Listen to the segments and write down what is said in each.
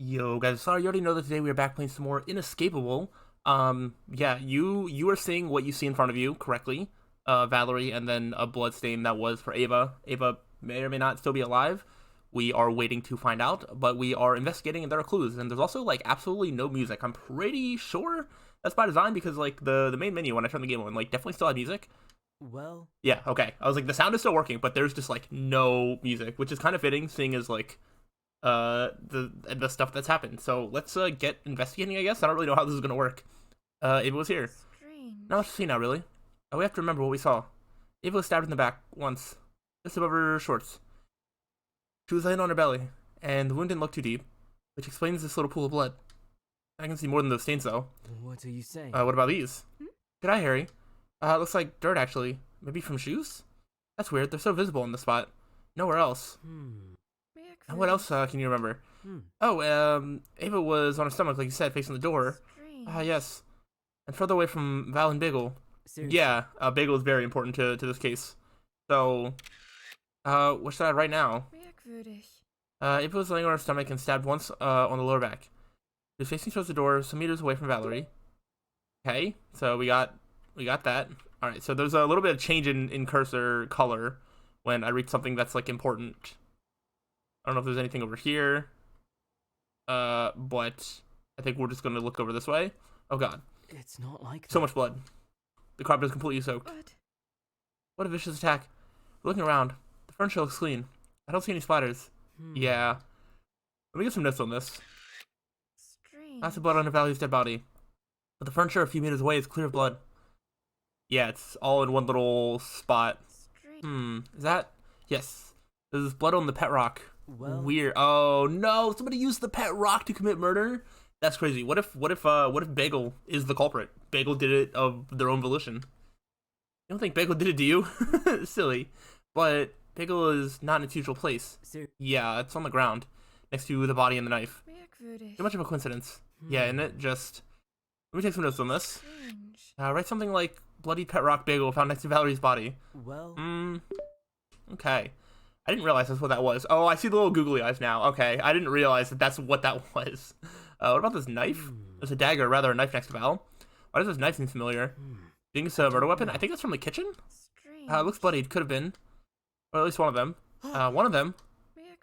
Yo, guys, sorry, you already know that today we are back playing some more Inescapable. Yeah, you are seeing what you see in front of you correctly. Valerie, and then a blood stain that was for Ava. Ava may or may not still be alive. We are waiting to find out, but we are investigating, and there are clues. And there's also like absolutely no music. I'm pretty sure that's by design because like the main menu when I turn the game on, like definitely still had music. Well, Yeah, okay. I was like the sound is still working, but there's just like no music, which is kind of fitting, seeing as like the stuff that's happened. So let's get investigating, I guess. I don't really know how this is gonna work. Ava was here. Strange. Not much to see now, really. We have to remember what we saw. Ava was stabbed in the back once, just above her shorts. She was laying on her belly, and the wound didn't look too deep, which explains this little pool of blood. I can see more than those stains, though. what are you saying? What about these? Hmm? Good eye, Harry. Looks like dirt, actually. Maybe from shoes? That's weird. They're so visible in this spot. Nowhere else. And what else can you remember? Oh, Ava was on her stomach, like you said, facing the door. Strange. Yes. And further away from Val and Bagel. Seriously? Yeah, Bagel is very important to this case. So, what should I write now? Merkwürdig. Ava was laying on her stomach and stabbed once, on the lower back. She was facing towards the door, some meters away from Valerie. Okay, so we got that. Alright, so there's a little bit of change in cursor color when I read something that's, like, important. I don't know if there's anything over here. But I think we're just gonna look over this way. Oh god. It's not like that. So much blood. The carpet is completely soaked. But What a vicious attack. Looking around, the furniture looks clean. I don't see any splatters. Yeah. Let me get some notes on this. strange. Lots of blood on Value's dead body. But the furniture a few meters away is clear of blood. Yeah, it's all in one little spot. Strange. Is that? Yes. There's blood on the pet rock. Well, Weird. Oh no! Somebody used the pet rock to commit murder. That's crazy. What if Bagel is the culprit? Bagel did it of their own volition. You don't think Bagel did it to you? Silly. But Bagel is not in its usual place. Yeah, it's on the ground, next to the body and the knife. Merkwürdig. Too much of a coincidence. Yeah, isn't it? Just let me take some notes on this. Strange. Write something like bloody pet rock Bagel found next to Valerie's body. well, Okay. I didn't realize that's what that was. Oh, I see the little googly eyes now. Okay, I didn't realize that that's what that was. What about this knife? There's a dagger, rather a knife next to Val. Why does this knife seem familiar? Think it's a murder weapon? I think it's from the kitchen. Strange. It looks bloodied. Could have been. Or at least one of them. One of them.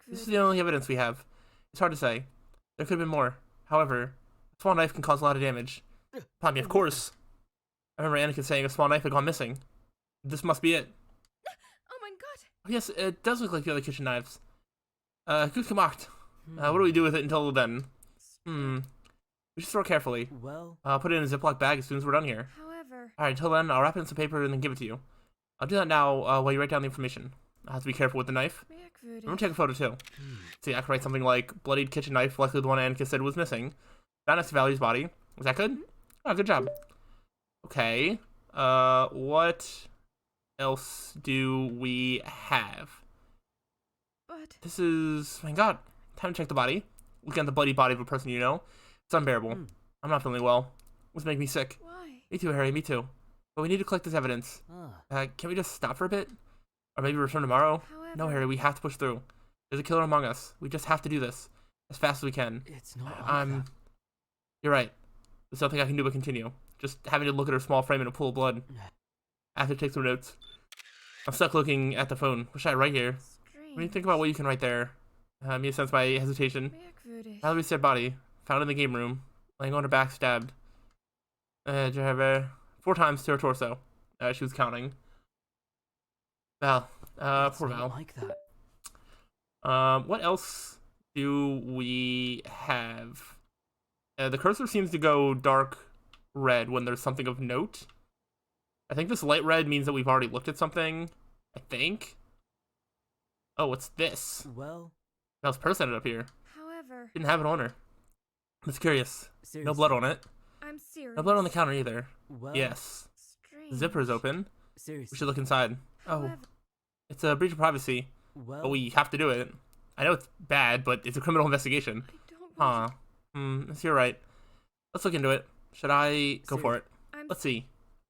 This is the Merkwürdig. only evidence we have. It's hard to say. There could have been more. However, a small knife can cause a lot of damage. I mean, of course. I remember Anakin saying a small knife had gone missing. This must be it. Oh my god. Oh, yes, it does look like the other kitchen knives. Gut gemacht. What do we do with it until then? We should store it carefully. well, Put it in a Ziploc bag as soon as we're done here. However. Alright, until then, I'll wrap it in some paper and then give it to you. I'll do that now while you write down the information. I'll have to be careful with the knife. I'm gonna Merkwürdig. take a photo too. See, I can write something like bloodied kitchen knife, likely the one Anakin said was missing. Found next to Valerie's body. Was that good? Oh, good job. Okay. What else do we have? But This is, my god, time to check the body. Looking at the bloody body of a person you know. It's unbearable. I'm not feeling well. This making me sick. why? Me too, Harry, me too. But we need to collect this evidence. Can we just stop for a bit? Or maybe return tomorrow? However. No, Harry, we have to push through. There's a killer among us. We just have to do this. As fast as we can. it's not like I'm... that. You're right. There's nothing I can do but continue. Just having to look at her small frame in a pool of blood. I have to take some notes. I'm stuck looking at the phone. What should I write here? Strange. When you think about what you can write there, me sense my hesitation. Merkwürdig. Valerie's dead body, found in the game room, laying on her back, stabbed. Driver, 4 times to her torso. She was counting. Val, It's poor not Val. like that. What else do we have? The cursor seems to go dark red when there's something of note. I think this light red means that we've already looked at something. I think. Oh, what's this? Well, Val's purse ended up here. However. Didn't have it on her. I'm just curious. seriously. No blood on it. I'm serious. No blood on the counter either. Well, Yes. Strange. The zipper is open. We seriously. should look inside. Oh, However. it's a breach of privacy. Well, But we have to do it. I know it's bad, but it's a criminal investigation. I don't Huh. want You're right. Let's look into it. Should I go for it? I'm Let's see.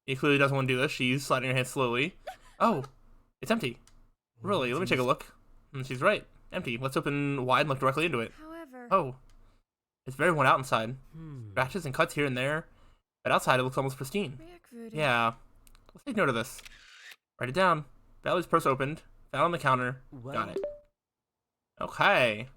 He clearly doesn't want to do this. She's sliding her hand slowly. Oh, it's empty. Really? Let me take a look. She's right. Empty. Let's open wide and look directly into it. However. Oh, It's very worn out inside. Hmm. Scratches and cuts here and there. But outside, it looks almost pristine. Merkwürdig. Yeah. Let's take note of this. Write it down. Valerie's purse opened. Found on the counter. Well, Got it. Okay.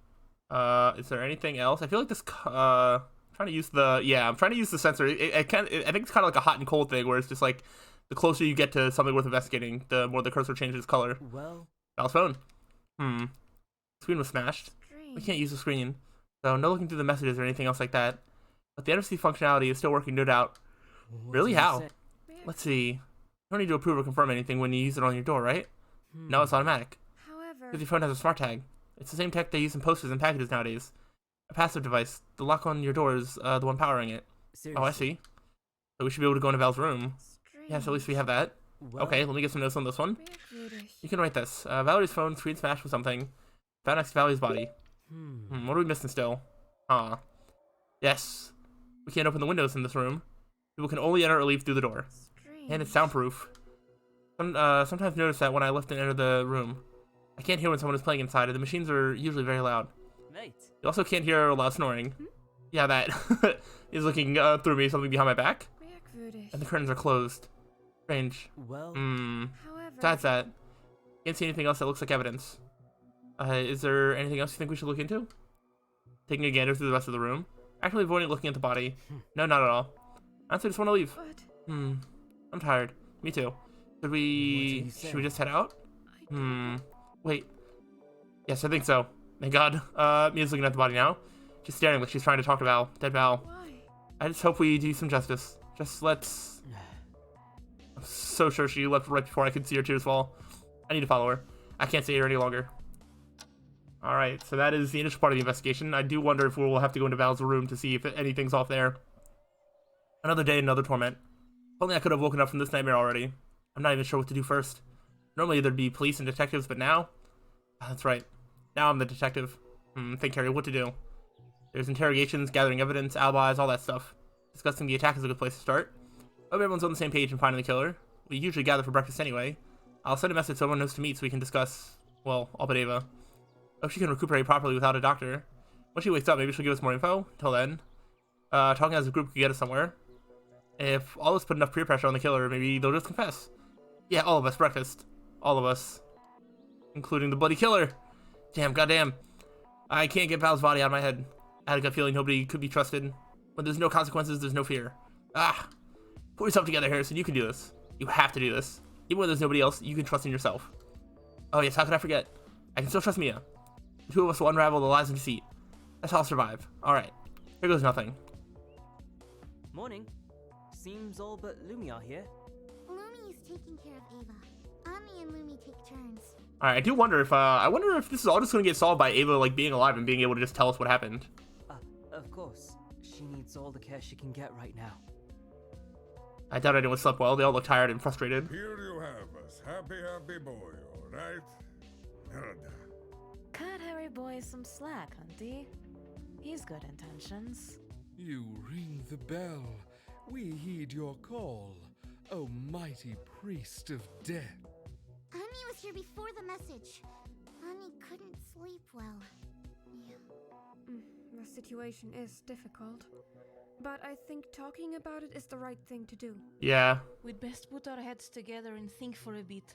Is there anything else? I feel like this, I'm trying to use the sensor. I think it's kind of like a hot and cold thing where it's just like, the closer you get to something worth investigating, the more the cursor changes color. well, Val's phone. Screen was smashed. Strange. We can't use the screen. So no looking through the messages or anything else like that. But the NFC functionality is still working, no doubt. what Really? do you How? say? Let's see. You don't need to approve or confirm anything when you use it on your door, right? No, it's automatic. However, Because your phone has a smart tag. It's the same tech they use in posters and packages nowadays. A passive device. The lock on your door is the one powering it. Seriously. Oh, I see. So we should be able to go into Val's room. strange. Yes, at least we have that. Well, Okay, let me get some notes on this one. Merkwürdig. You can write this. Valerie's phone screen smashed with something. Found next to Valerie's body. What are we missing still? Yes. We can't open the windows in this room. People can only enter or leave through the door. Strange. And it's soundproof. Sometimes notice that when I lift and enter the room, I can't hear when someone is playing inside, and the machines are usually very loud. Mate. You also can't hear loud snoring. Yeah, that. He's looking through me, something behind my back. Merkwürdig. And the curtains are closed. Strange. Well, However, Besides that, can't see anything else that looks like evidence. Is there anything else you think we should look into? Taking a gander through the rest of the room. Actually avoiding looking at the body. No, not at all. Honestly, just want to leave. but I'm tired. Me too. Should we just head out? Wait. Yes, I think so. Thank God. Mia's looking at the body now. She's staring like she's trying to talk to Val. Dead Val. why? I just hope we do some justice. Just let's... I'm so sure she left right before I could see her tears fall. I need to follow her. I can't stay here any longer. Alright, so that is the initial part of the investigation. I do wonder if we'll have to go into Val's room to see if anything's off there. Another day, another torment. If only I could have woken up from this nightmare already. I'm not even sure what to do first. Normally there'd be police and detectives, but now... That's right. Now I'm the detective. Think, Harry, what to do. There's interrogations, gathering evidence, alibis, all that stuff. Discussing the attack is a good place to start. Hope everyone's on the same page in finding the killer. We usually gather for breakfast anyway. I'll send a message so everyone knows to meet so we can discuss... Well, all but Ava. Hope she can recuperate properly without a doctor. Once she wakes up, maybe she'll give us more info. Till then, talking as a group could get us somewhere. If all of us put enough peer pressure on the killer, maybe they'll just confess. Yeah, all of us, breakfast. All of us. Including the bloody killer. Damn, goddamn. I can't get Val's body out of my head. I had a gut feeling nobody could be trusted. When there's no consequences, there's no fear. Pull yourself together, Harrison. You can do this. You have to do this. Even when there's nobody else, you can trust in yourself. Oh yes, how could I forget? I can still trust Mia. The two of us will unravel the lies and deceit. That's how I'll survive. Alright. Here goes nothing. morning. Seems all but Lumi are here. Lumi is taking care of Ava. Ami and Lumi take turns. Alright, I do wonder if, I wonder if this is all just gonna get solved by Ava, like, being alive and being able to just tell us what happened. Of course. She needs all the care she can get right now. I doubt anyone slept well. They all look tired and frustrated. Here you have us. Happy, happy boy, alright? Good. Cut Harry Boy some slack, Hunty. He's good intentions. You ring the bell. We heed your call, O mighty priest of death. Ami was here before the message. Ami couldn't sleep well. Yeah. The situation is difficult, but I think talking about it is the right thing to do. Yeah. We'd best put our heads together and think for a bit.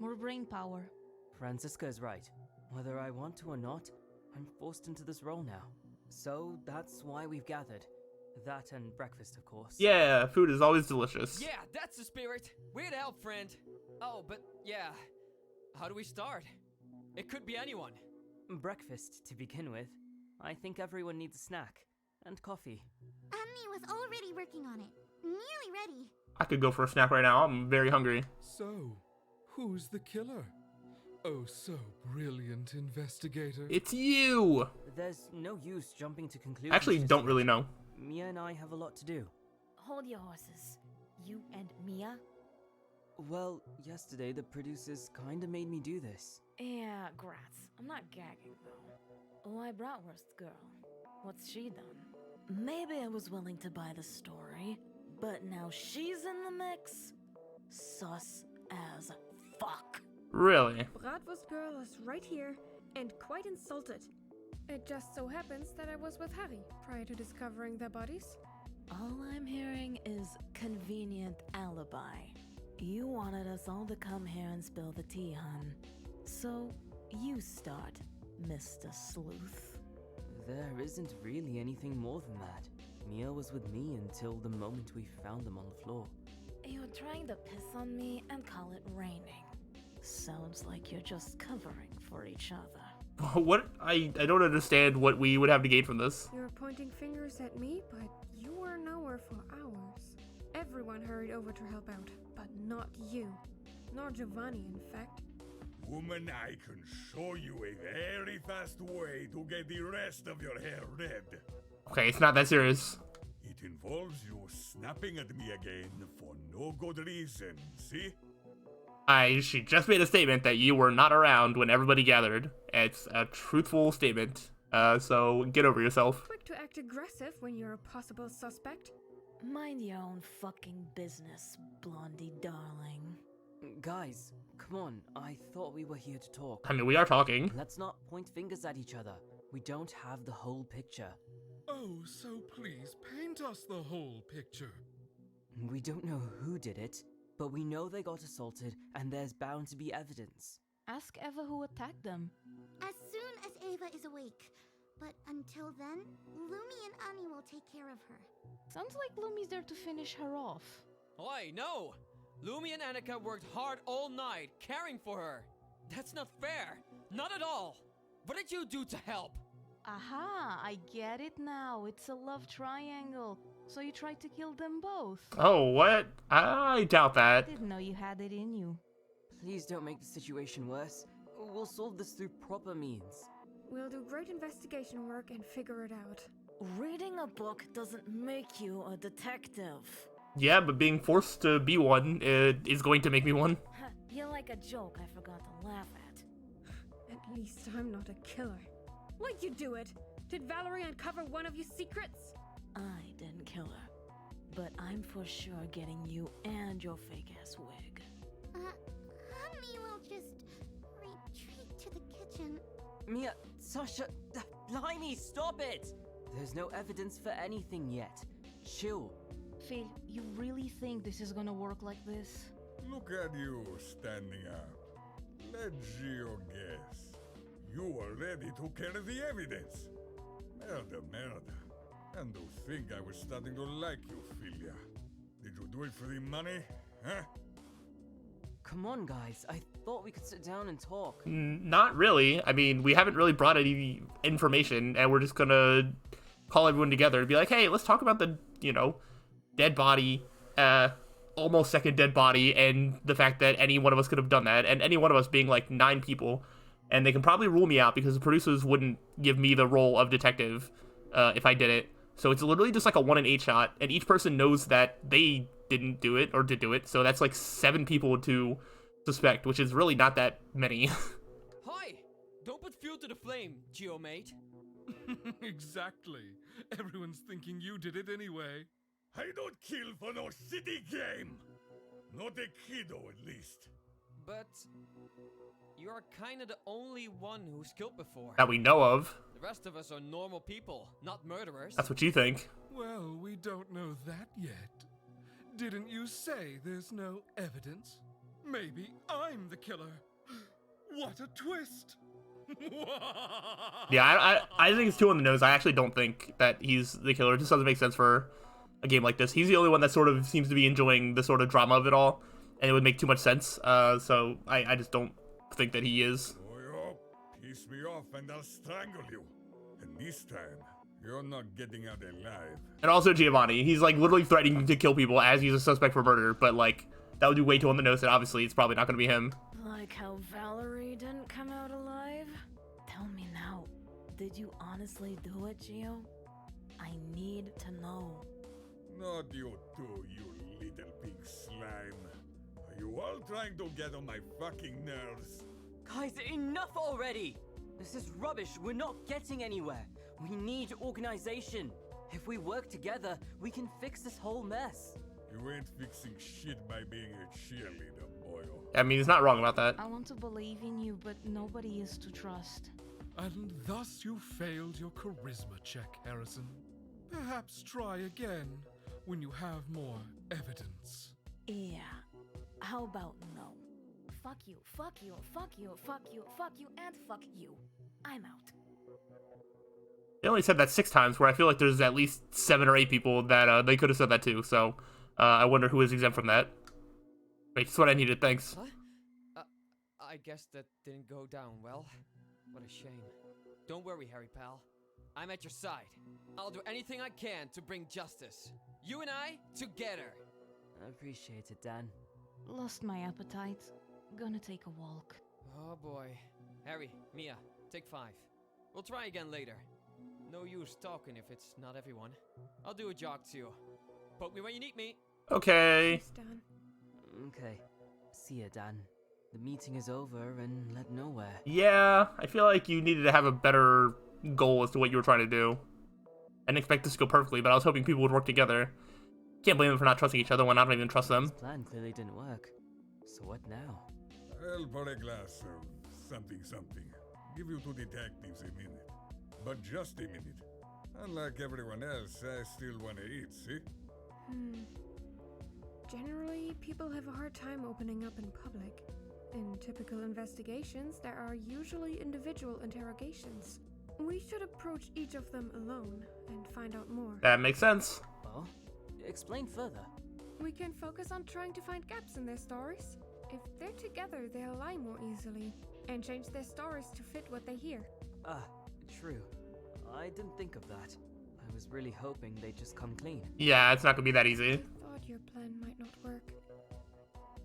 More brain power. Franziska is right. Whether I want to or not, I'm forced into this role now. So that's why we've gathered. That and breakfast, of course. Yeah, food is always delicious. Yeah, that's the spirit. We're to help, friend. Oh, but yeah. How do we start? It could be anyone. Breakfast, to begin with. I think everyone needs a snack. And coffee. Ami was already working on it. Nearly ready. I could go for a snack right now. I'm very hungry. So, who's the killer? Oh, so brilliant, investigator. It's you! There's no use jumping to conclusions. I actually just don't yet. really know. Mia and I have a lot to do. Hold your horses. You and Mia? Well, yesterday the producers kinda made me do this. Yeah, grats. I'm not gagging, though. Why, Bratwurst girl? What's she done? Maybe I was willing to buy the story, but now she's in the mix? Sus as fuck. Really? Bratwurst girl is right here and quite insulted. It just so happens that I was with Harry prior to discovering their bodies. All I'm hearing is convenient alibi. You wanted us all to come here and spill the tea, hun. So, you start, Mr. Sleuth. There isn't really anything more than that. Mia was with me until the moment we found them on the floor. You're trying to piss on me and call it raining. Sounds like you're just covering for each other. What? I don't understand what we would have to gain from this. You're pointing fingers at me, but you were nowhere for hours. Everyone hurried over to help out, but not you. Nor Giovanni, in fact. Woman, I can show you a very fast way to get the rest of your hair red. Okay, it's not that serious. It involves you snapping at me again for no good reason, see? She just made a statement that you were not around when everybody gathered. It's a truthful statement. So get over yourself. Quick to act aggressive when you're a possible suspect. Mind your own fucking business, Blondie darling. Guys, come on. I thought we were here to talk. I mean, we are talking. Let's not point fingers at each other. We don't have the whole picture. Oh, so please paint us the whole picture. We don't know who did it, but we know they got assaulted and there's bound to be evidence. Ask Eva who attacked them. As soon as Ava is awake. But until then, Lumi and Annie will take care of her. Sounds like Lumi's there to finish her off. Oi, no! Lumi and Annika worked hard all night, caring for her. That's not fair. Not at all. What did you do to help? Aha, I get it now. It's a love triangle. So you tried to kill them both. Oh, what? I doubt that. Didn't know you had it in you. Please don't make the situation worse. We'll solve this through proper means. We'll do great investigation work and figure it out. Reading a book doesn't make you a detective. Yeah, but being forced to be one is going to make me one. You're like a joke I forgot to laugh at. At least I'm not a killer. Why'd you do it? Did Valerie uncover one of your secrets? I didn't kill her. But I'm for sure getting you and your fake-ass wig. Honey will just retreat to the kitchen. Mia, Sasha, blimey, stop it! There's no evidence for anything yet. Chill. Phil, you really think this is gonna work like this? Look at you standing up. Let Gio guess. You already took care of the evidence. Merda. And to think I was starting to like you, Filia. Did you do it for the money? Huh? Come on, guys. I thought we could sit down and talk. Not really. I mean, we haven't really brought any information, and we're just gonna call everyone together and be like, hey, let's talk about the, dead body, almost second dead body, and the fact that any one of us could have done that, and any one of us being like 9 people, and they can probably rule me out because the producers wouldn't give me the role of detective if I did it. So it's literally just like a 1 in 8 shot, and each person knows that they didn't do it or did do it, so that's like 7 people to suspect, which is really not that many. Hi! Don't put fuel to the flame, Geo mate. Exactly. Everyone's thinking you did it anyway. I don't kill for no shitty game. Not a kiddo, at least. But you're kinda the only one who's killed before. That we know of. The rest of us are normal people, not murderers. That's what you think. Well, we don't know that yet. Didn't you say there's no evidence? Maybe I'm the killer. What a twist! Yeah, I think it's too on the nose. I actually don't think that he's the killer. It just doesn't make sense for a game like this. He's the only one that sort of seems to be enjoying the sort of drama of it all, and it would make too much sense. So I just don't think that he is. Oh, piss me off and I'll strangle you. And this time, you're not getting out alive. And also Giovanni. He's like literally threatening to kill people as he's a suspect for murder, but like that would be way too on the nose, and obviously it's probably not going to be him. Like how Valerie didn't come out alive? Tell me now, did you honestly do it, Gio? I need to know. Not you too, you little pig slime. Are you all trying to get on my fucking nerves? Guys, enough already! This is rubbish. We're not getting anywhere. We need organization. If we work together, we can fix this whole mess. You ain't fixing shit by being a cheerleader, boyo. I mean, he's not wrong about that. I want to believe in you, but nobody is to trust. And thus you failed your charisma check, Harrison. Perhaps try again when you have more evidence. Yeah. How about no? Fuck you, fuck you, fuck you, fuck you, fuck you, and fuck you. I'm out. They only said that 6 times, where I feel like there's at least 7 or 8 people that they could have said that to, so I wonder who is exempt from that. Wait, that's what I needed, thanks. Huh? I guess that didn't go down well. What a shame. Don't worry, Harry pal. I'm at your side. I'll do anything I can to bring justice. You and I, together. I appreciate it, Dan. Lost my appetite. Gonna take a walk. Oh boy. Harry, Mia, take 5. We'll try again later. No use talking if it's not everyone. I'll do a jog too. Poke me when you need me. Okay. Thanks, Dan. Okay. See ya, Dan. The meeting is over and led nowhere. Yeah, I feel like you needed to have a better goal as to what you were trying to do. I didn't expect this to go perfectly, but I was hoping people would work together. Can't blame them for not trusting each other when I don't even trust them. This plan clearly didn't work. So what now? I'll pour a glass of something something. Give you 2 detectives a minute. But just a minute. Unlike everyone else, I still want to eat, see? Generally, people have a hard time opening up in public. In typical investigations, there are usually individual interrogations. We should approach each of them alone and find out more. That makes sense. Oh? Explain further. We can focus on trying to find gaps in their stories. If they're together, they'll lie more easily and change their stories to fit what they hear. Ah, true. I didn't think of that. I was really hoping they'd just come clean. Yeah, it's not gonna be that I easy. thought your plan might not work.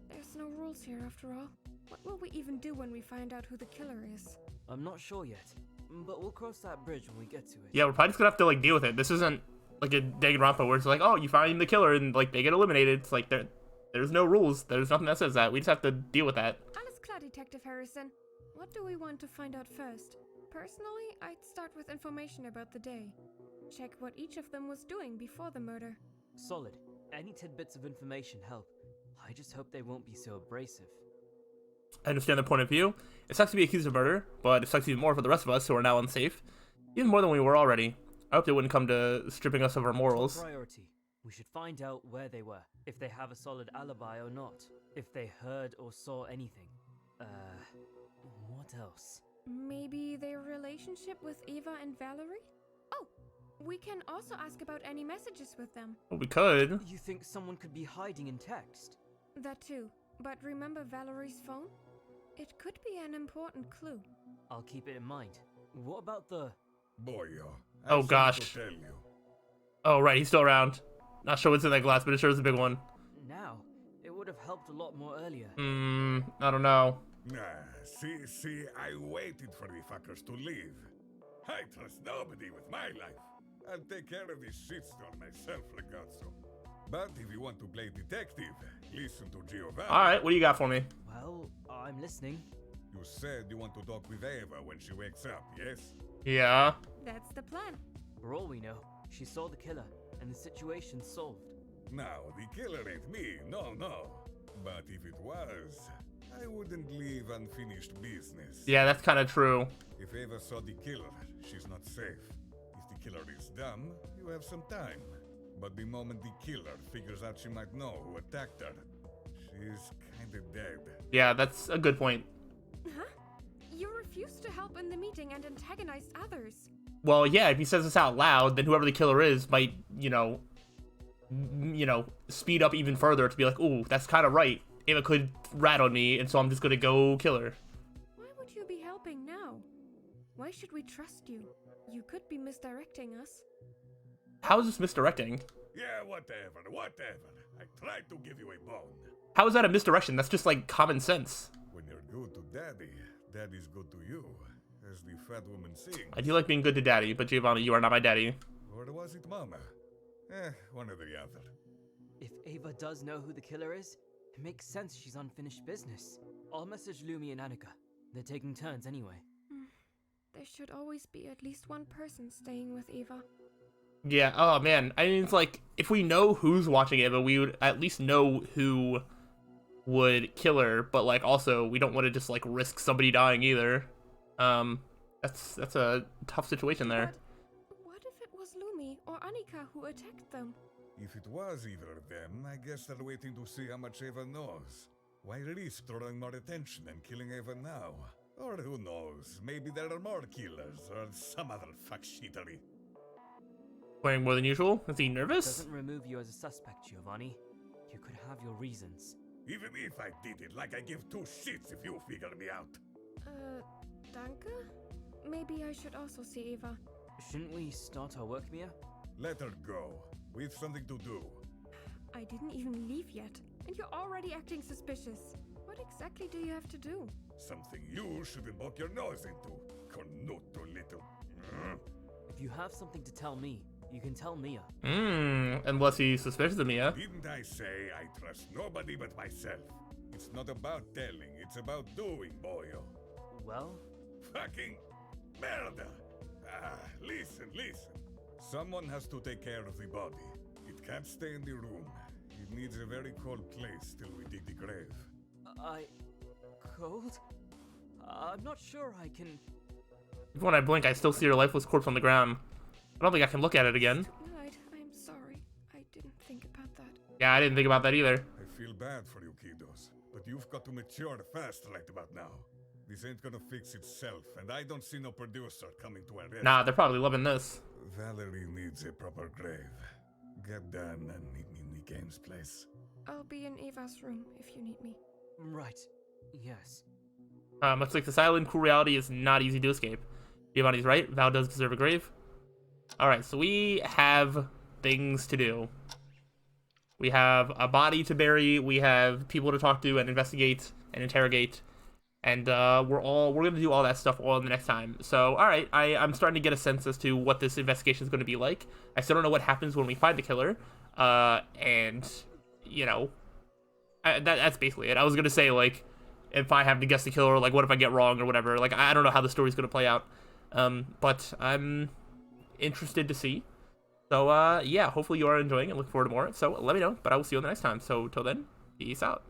There's no rules here after all. What will we even do when we find out who the killer is? I'm not sure yet, but we'll cross that bridge when we get to it. Yeah, we're probably just gonna have to like deal with it. This isn't like a Danganronpa where it's like, oh, you find the killer and like they get eliminated. It's like there's no rules. There's nothing that says that. We just have to deal with that. Alles klar, Detective Harrison. What do we want to find out first? Personally, I'd start with information about the day. Check what each of them was doing before the murder. Solid. Any tidbits of information help. I just hope they won't be so abrasive. I understand their point of view. It sucks to be accused of murder, but it sucks even more for the rest of us who are now unsafe. Even more than we were already. I hope they wouldn't come to stripping us of our morals. Top priority. We should find out where they were, if they have a solid alibi or not, if they heard or saw anything. What else? Maybe their relationship with Eva and Valerie? Oh, we can also ask about any messages with them. Well, we could. You think someone could be hiding in text? That too. But remember Valerie's phone? It could be an important clue. I'll keep it in mind. What about the... Boyo. Oh, I've gosh. something to tell you. Oh, right, he's still around. Not sure what's in that glass, but it sure is a big one. Now? It would have helped a lot more earlier. I don't know. Nah, see, I waited for the fuckers to leave. I trust nobody with my life. I'll take care of this shitstorm myself, ragazzo. But if you want to play detective, listen to Giovanni. Alright, what do you got for me? Well, I'm listening. You said you want to talk with Eva when she wakes up, yes? Yeah. That's the plan. For all we know, she saw the killer, and the situation's solved. Now, the killer ain't me, no. But if it was, I wouldn't leave unfinished business. Yeah, that's kind of true. If Eva saw the killer, she's not safe. If the killer is dumb, you have some time. But the moment the killer figures out she might know who attacked her, she's kinda dead. Yeah, that's a good point. Huh? You refused to help in the meeting and antagonized others. Well, yeah, if he says this out loud, then whoever the killer is might, speed up even further to be like, ooh, that's kind of right. Ava could rat on me, and so I'm just gonna go kill her. Why would you be helping now? Why should we trust you? You could be misdirecting us. How is this misdirecting? Yeah, whatever. I tried to give you a bone. How is that a misdirection? That's just like common sense. When you're good to Daddy, Daddy's good to you, as the fat woman sings. I do like being good to Daddy, but Giovanni, you are not my daddy. Or was it Mama? One or the other. If Ava does know who the killer is, it makes sense she's unfinished business. I'll message Lumi and Annika. They're taking turns anyway. There should always be at least one person staying with Eva. Yeah, oh man. I mean, it's like, if we know who's watching Ava, we would at least know who would kill her, but like, also, we don't want to just like risk somebody dying either. That's a tough situation there. But what if it was Lumi or Annika who attacked them? If it was either of them, I guess they're waiting to see how much Ava knows. Why risk drawing more attention and killing Ava now? Or who knows, maybe there are more killers or some other fuckshittery. Wearing more than usual? Is he nervous? Doesn't remove you as a suspect, Giovanni. You could have your reasons. Even if I did it, like I give two shits if you figure me out. Danke? Maybe I should also see Eva. Shouldn't we start our work, Mia? Let her go. We've something to do. I didn't even leave yet, and you're already acting suspicious. What exactly do you have to do? Something you shouldn't poke your nose into. Cornuto little. If you have something to tell me, you can tell Mia. Unless he's suspicious of Mia. Didn't I say I trust nobody but myself? It's not about telling, it's about doing, boyo. Well? Fucking merda! Listen. Someone has to take care of the body. It can't stay in the room. It needs a very cold place till we dig the grave. Cold? I'm not sure I can... Even when I blink, I still see her lifeless corpse on the ground. I don't think I can look at it again. Right, I'm sorry. I didn't think about that. Yeah, I didn't think about that either. I feel bad for you kiddos, but you've got to mature fast right about now. This ain't gonna fix itself, and I don't see no producer coming to arrest. Nah, they're probably loving this. Valerie needs a proper grave. Get done and meet me in the games place. I'll be in Eva's room if you need me. Right. Yes. Much like this island, cool reality is not easy to escape. Giovanni's right, Val does deserve a grave. Alright, so we have things to do. We have a body to bury, we have people to talk to and investigate and interrogate. And we're gonna do all that stuff all in the next time. So, alright, I'm starting to get a sense as to what this investigation is gonna be like. I still don't know what happens when we find the killer. And, you know, that's basically it. I was gonna say, like, if I have to guess the killer, like, what if I get wrong or whatever. Like, I don't know how the story's gonna play out. But I'm interested to see. So, yeah, hopefully you are enjoying it. Look forward to more. So, let me know. But I will see you on the next time. So, till then, peace out.